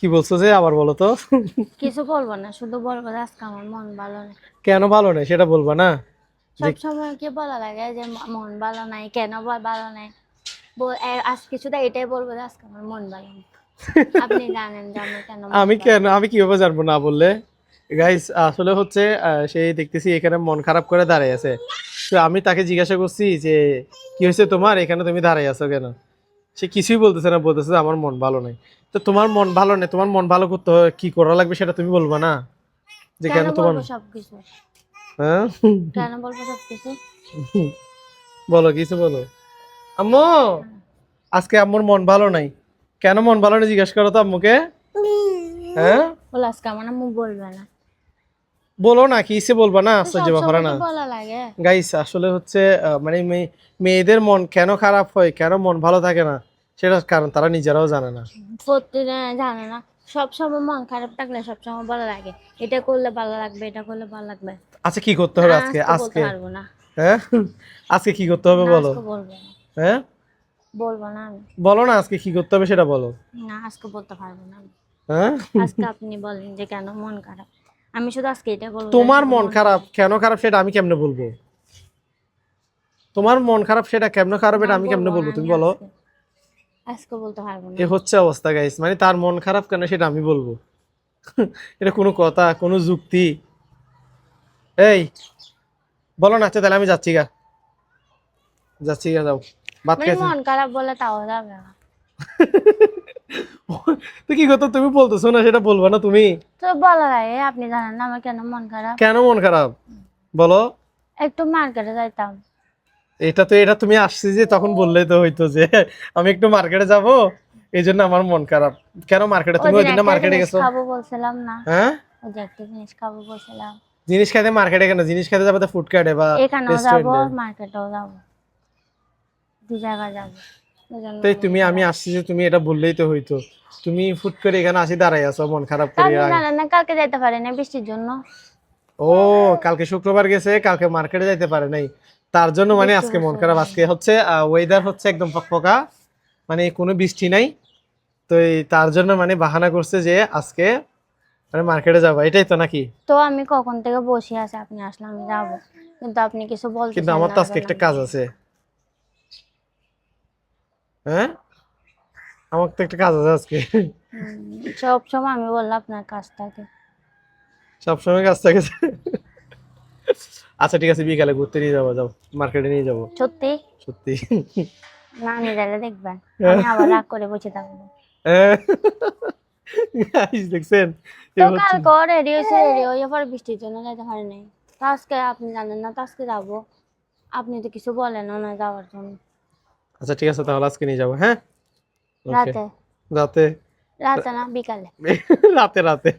কি বলছো যে আবার বলো তো? কিছু বলবো না, শুধু বলবো যে আজকে আমার মন ভালো নেই। কেন ভালো নেই সেটা বলবা না? যে সব সময় কি বলা লাগে যে মন ভালো নাই, কেন ভালো নাই? আজকে শুধু এটাই বলবো যে আজকে আমার মন ভালো নেই। আপনি জানেন যে আমার কেন মন ভালো নেই। আমি কিভাবে জানবো না বললে? গাইস আসলে হচ্ছে সেই দেখতেছি এখানে মন খারাপ করে দাঁড়ায় আছে। তো আমি তাকে জিজ্ঞাসা করছি যে কি হয়েছে তোমার, এখানে তুমি দাঁড়ায় আছো কেন? সে কিছুই বলতেছে না, বলতেছে যে আমার মন ভালো নেই। তো তোমার মন ভালো নেই, তোমার মন ভালো করতে কি করা লাগবে সেটা তুমি বলবা না? যে কেন কেন তোমার, বলবো সবকিছু? হ্যাঁ কেন বলবো সবকিছু? বলো কিছু বলো। আম্মু, আজকে আম্মুর মন ভালো নাই। কেন মন ভালো নেই জিজ্ঞাসা করো তো আম্মুকে। হ্যাঁ বলে আজকে আমার মুখ বলবে না। বলো না, কিসে বলবা না, তো আশ্চর্য সব ব্যাপার সময় কি না। বলা লাগে? গাইস আসলে হচ্ছে মানে মেয়েদের মন কেন খারাপ হয়, কেন মন ভালো থাকে না, সেটার কারণ তারা নিজেরাও জানে না। প্রতিদিন জানে না। সব সময় মন খারাপ থাকলে সব সময় বলা লাগে এটা করলে ভালো লাগবে, এটা করলে ভালো লাগবে। আচ্ছা কি করতে না হবে আজকে আজকে বলতে আজকে পারবো না। হ্যাঁ আজকে কি করতে হবে না বলো। আজকে বলবো না। হ্যাঁ বলবো না আমি। বলো না আজকে কি করতে হবে সেটা বলো। না আজকে বলতে পারবো না আমি। হ্যাঁ আজকে আপনি বলেন যে কেন মন খারাপ। আমি শুধু আজকে এটা বলবো যে তোমার আজকে মন মন খারাপ ভালো। কেন খারাপ সেটা আমি কেমনে বলবো? তোমার মন খারাপ সেটা কেমনে খারাপ না এটা আমি কেমনে বলবো না বলবো, তুমি আমি বলো। আজকে। আজকে বলতে পারবো না এ আমি। হচ্ছে অবস্থা গাইস, মানে তার মন খারাপ কেন সেটা আমি বলবো? এটা কোনো কথা, কোনো যুক্তি? এই বলো না, আচ্ছা তাহলে আমি যাচ্ছি গা, যাচ্ছি গা, যাও ভাত মানে খাইছে। মন খারাপ বলে তাও যাবে না। তো কি কথা তুমি বলতেছো না সেটা বলবা না তুমি? তো বলা লাগে আপনি জানেন না আমার কেন মন খারাপ। কেন মন খারাপ বলো। একটু মার্কেটে যাইতাম। এটা তুমি আসছি যে তখন বললেই তো হইতো যে আমি একটু মার্কেটে যাব, এই জন্য আমার মন খারাপ। কেন মার্কেটে, ওই তুমি ওই দিন দিনটা একটা মার্কেটে জিনিস গেছো? খাবো বলছিলাম না? হ্যাঁ ওই যে একটা জিনিস খাবো বলছিলাম। জিনিস খাইতে মার্কেটে কেন, জিনিস খাইতে যাবে তো ফুডকার্টে বা এখানেও যাবো, রেস্টুরেন্টে। মার্কেটেও যাবো, দু জায়গায় যাবো। ওই জন্য তাই মন তুমি, আমি খারাপ। আসছি যে তুমি এটা বললেই তো হইতো। তুমি ফুট করে এখানে আসি দাঁড়াই আছো মন খারাপ তা করে আপনি আগে। জানেন না কালকে যাইতে পারি না বৃষ্টির জন্য। ও কালকে শুক্রবার গেছে, কালকে মার্কেটে যাইতে পারে নাই, তার জন্য মানে বৃষ্টি আজকে মন পড়ছে ওই খারাপ। জন্য। আজকে হচ্ছে ওয়েদার হচ্ছে একদম ফকফকা, মানে কোনো বৃষ্টি নাই। তো তার জন্য মানে বাহানা করছে যে আজকে মানে মার্কেটে যাবো, এটাই তো নাকি? তো আমি কখন থেকে বসে আছি, আপনি আসলে আমি যাবো, কিন্তু আপনি কিছু কিন্তু বলতেছেন আমার না তো ওই আজকে জন্য একটা আমি কাজ যাবো। আছে। হ্যাঁ আমার তো একটা কাজ আছে আজকে। সব সময় আমি বললাম আপনার কাজ থাকে। সবসময় কাজ থাকে। আচ্ছা ঠিক আছে, বিকালে ঘুরতে নিয়ে যাবো, যাও মার্কেটে নিয়ে যাবো। সত্যি? সত্যি। না নিয়ে গেলে দেখবেন আমি আবার রাগ করে বসে থাকবো। Guys, দেখছেন এ তো হচ্ছে। কালকে রেডি হয়েছে, রেডি হয়ে পরে বৃষ্টির জন্য যেতে পারি নাই। তো আজকে আপনি জানেন না, তো আজকে যাবো। আপনি তো কিছু বলেনও না যাওয়ার জন্য। আচ্ছা ঠিক আছে তাহলে আজকে নিয়ে যাবো, হ্যাঁ। ওকে। রাতে? রাতে। রাতে না বিকালে। রাতে রাতে।